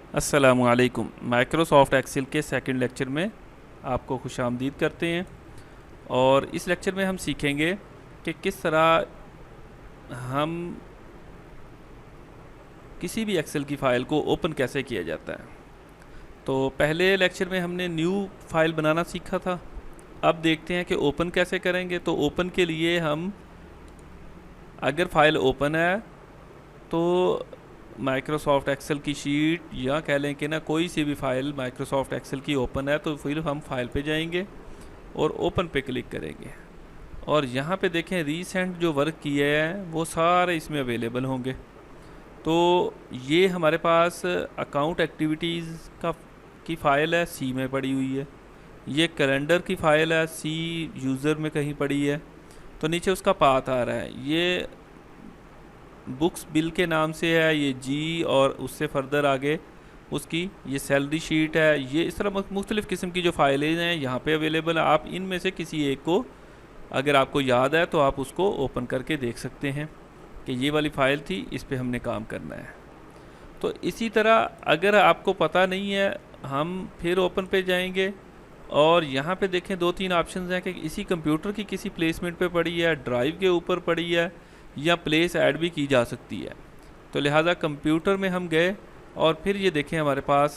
अस्सलामुअलैकुम। Microsoft Excel के second lecture में आपको खुशामदीद करते हैं। और इस लेक्चर में हम सीखेंगे कि किस तरह हम किसी भी एक्सेल की फ़ाइल को ओपन कैसे किया जाता है। तो पहले लेक्चर में हमने न्यू फाइल बनाना सीखा था। अब देखते हैं कि ओपन कैसे करेंगे। तो ओपन के लिए हम, अगर फ़ाइल ओपन है तो माइक्रोसॉफ्ट एक्सेल की शीट या कह लें कि ना कोई सी भी फ़ाइल माइक्रोसॉफ्ट एक्सेल की ओपन है तो फिर हम फाइल पे जाएंगे और ओपन पे क्लिक करेंगे। और यहाँ पे देखें रीसेंट जो वर्क किए हैं वो सारे इसमें अवेलेबल होंगे। तो ये हमारे पास अकाउंट एक्टिविटीज़ की फ़ाइल है, सी में पड़ी हुई है। ये कैलेंडर की फ़ाइल है, सी यूज़र में कहीं पड़ी है। तो नीचे उसका पाथ आ रहा है, ये बुक्स बिल के नाम से है, ये जी, और उससे फर्दर आगे उसकी ये सैलरी शीट है। ये इस तरह मुख्तलिफ़ किस्म की जो फाइलें हैं यहाँ पे अवेलेबल है। आप इनमें से किसी एक को, अगर आपको याद है तो आप उसको ओपन करके देख सकते हैं कि ये वाली फ़ाइल थी, इस पे हमने काम करना है। तो इसी तरह अगर आपको पता नहीं है, हम फिर ओपन पे जाएंगे और यहाँ पे देखें दो तीन ऑप्शन हैं कि इसी कंप्यूटर की किसी प्लेसमेंट पे पड़ी है, ड्राइव के ऊपर पड़ी है, या प्लेस ऐड भी की जा सकती है। तो लिहाजा कंप्यूटर में हम गए और फिर ये देखें हमारे पास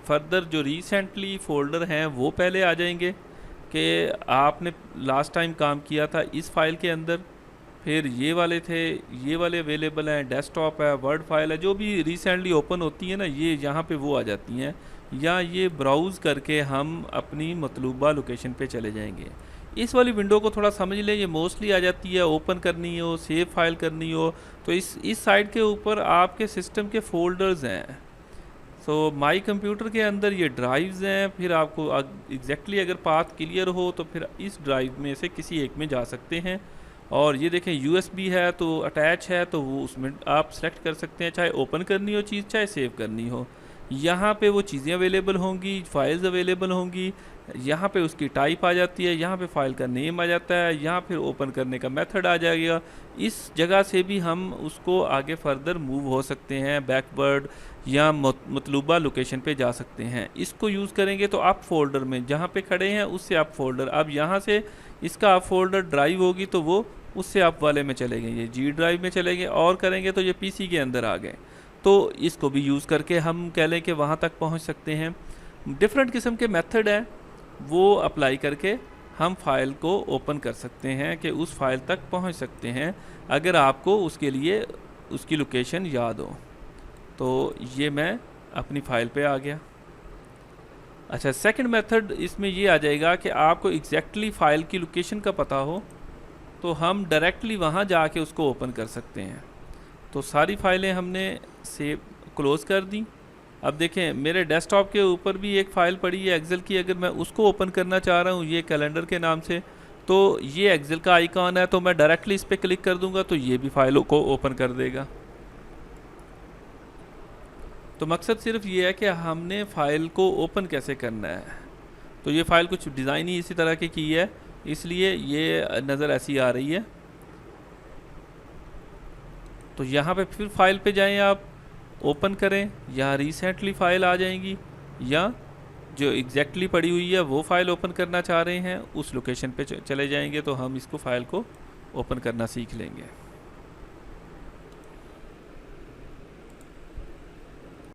फर्दर जो रिसेंटली फ़ोल्डर हैं वो पहले आ जाएंगे कि आपने लास्ट टाइम काम किया था इस फाइल के अंदर। फिर ये वाले थे, ये वाले अवेलेबल हैं, डेस्कटॉप है, वर्ड फाइल है, जो भी रिसेंटली ओपन होती है ना, ये यहाँ पे वो आ जाती हैं। या ये ब्राउज़ करके हम अपनी मतलूबा लोकेशन पे चले जाएंगे। इस वाली विंडो को थोड़ा समझ लें, ये मोस्टली आ जाती है ओपन करनी हो, सेव फाइल करनी हो तो इस साइड के ऊपर आपके सिस्टम के फ़ोल्डर्स हैं। सो माई कंप्यूटर के अंदर ये ड्राइव्स हैं। फिर आपको एग्जैक्टली अगर पाथ क्लियर हो तो फिर इस ड्राइव में से किसी एक में जा सकते हैं। और ये देखें यूएसबी है तो अटैच है, तो वो उसमें आप सेलेक्ट कर सकते हैं, चाहे ओपन करनी हो चीज़, चाहे सेव करनी हो। यहाँ पे वो चीज़ें अवेलेबल होंगी, फाइल्स अवेलेबल होंगी। यहाँ पे उसकी टाइप आ जाती है, यहाँ पे फाइल का नेम आ जाता है, यहाँ फिर ओपन करने का मेथड आ जाएगा। इस जगह से भी हम उसको आगे फर्दर मूव हो सकते हैं, बैकवर्ड या मतलूबा लोकेशन पे जा सकते हैं। इसको यूज़ करेंगे तो आप फोल्डर में जहाँ पे खड़े हैं उससे आप फोल्डर, अब यहाँ से इसका आप फोल्डर ड्राइव होगी तो वो उससे आप वाले में चले गए, ये जी ड्राइव में चले गए, और करेंगे तो ये पीसी के अंदर आ गए। तो इसको भी यूज़ करके हम कह लें कि वहाँ तक पहुँच सकते हैं। डिफरेंट किस्म के मेथड हैं, वो अप्लाई करके हम फाइल को ओपन कर सकते हैं कि उस फाइल तक पहुँच सकते हैं, अगर आपको उसके लिए उसकी लोकेशन याद हो। तो ये मैं अपनी फ़ाइल पे आ गया। अच्छा, सेकंड मेथड इसमें ये आ जाएगा कि आपको एग्जैक्टली फ़ाइल की लोकेशन का पता हो तो हम डायरेक्टली वहाँ जाके उसको ओपन कर सकते हैं। तो सारी फाइलें हमने सेव क्लोज़ कर दी। अब देखें मेरे डेस्कटॉप के ऊपर भी एक फ़ाइल पड़ी है एक्सेल की, अगर मैं उसको ओपन करना चाह रहा हूँ ये कैलेंडर के नाम से, तो ये एक्सेल का आइकॉन है, तो मैं डायरेक्टली इस पर क्लिक कर दूंगा तो ये भी फाइलों को ओपन कर देगा। तो मकसद सिर्फ ये है कि हमने फ़ाइल को ओपन कैसे करना है। तो ये फ़ाइल कुछ डिज़ाइन ही इसी तरह की है, इसलिए ये नज़र ऐसी आ रही है। तो यहाँ पे फिर फाइल पे जाएं, आप ओपन करें, यहाँ रिसेंटली फ़ाइल आ जाएंगी, या जो एग्जैक्टली पड़ी हुई है वो फ़ाइल ओपन करना चाह रहे हैं उस लोकेशन पे चले जाएंगे, तो हम इसको फ़ाइल को ओपन करना सीख लेंगे।